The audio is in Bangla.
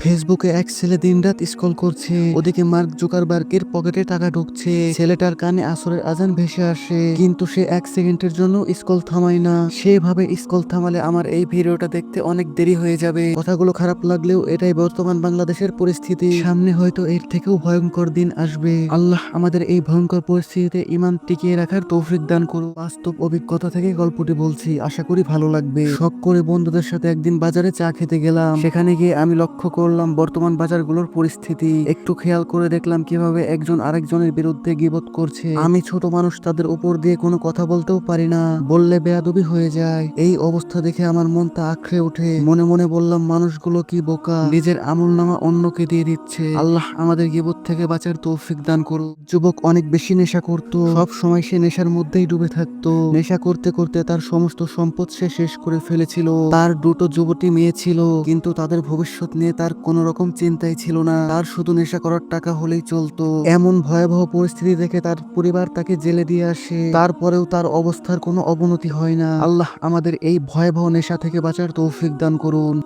ফেসবুকে এক ছেলে দিনরাত স্ক্রল করছে, ওদিকে মার্ক জুকারবার্গের পকেটে টাকা ঢুকছে, ছেলেটার কানে আসরের আজান ভেসে আসে, কিন্তু সে এক সেকেন্ডের জন্য স্ক্রল থামায় না। সেভাবে স্ক্রল থামালে আমার এই ভিডিওটা দেখতে অনেক দেরি হয়ে যাবে। কথাগুলো খারাপ লাগলেও এটাই বর্তমান বাংলাদেশের পরিস্থিতি। সামনে হয়তো এর থেকেও ভয়ঙ্কর দিন আসবে। আল্লাহ আমাদের এই ভয়ঙ্কর পরিস্থিতিতে ঈমান টিকিয়ে রাখার তৌফিক দান করুন। বাস্তব অভিজ্ঞতা থেকে গল্পটি বলছি, আশা করি ভালো লাগবে। শখ করে বন্ধুদের সাথে একদিন বাজারে চা খেতে গেলাম। সেখানে গিয়ে আমি লক্ষ্য করলাম বর্তমান বাজারগুলোর পরিস্থিতি। একটু খেয়াল করে দেখলাম কিভাবে একজন আরেকজনের বিরুদ্ধে গীবত করছে। আমি ছোট মানুষ, তাদের উপর দিয়ে কোনো কথা বলতেও পারি না, বললে বেয়াদবি হয়ে যায়। এই অবস্থা দেখে আমার মনটা আঁকড়ে ওঠে। মনে মনে বললাম, মানুষগুলো কি বোকা, নিজের আমলনামা অন্যকে দিয়ে দিচ্ছে। আল্লাহ আমাদের গীবত থেকে বাঁচার তৌফিক দান করুন। যুবক অনেক বেশি নেশা করত, সব সময় সে নেশার মধ্যেই ডুবে থাকতো। নেশা করতে করতে তার সমস্ত সম্পদ সে শেষ করে ফেলেছিল। তার দুটো যুবতী মেয়ে ছিল, কিন্তু তাদের ভবিষ্যৎ নিয়ে তার কোনো রকম চিন্তাই ছিল না। তার শুধু নেশা করার টাকা হলেই চলতো। এমন ভয়াবহ পরিস্থিতি দেখে তার পরিবার তাকে জেলে দিয়ে আসে। তারপরেও তার অবস্থার কোনো অবনতি হয় না। আল্লাহ আমাদের এই ভয়াবহ নেশা থেকে বাঁচার তৌফিক দান করুন।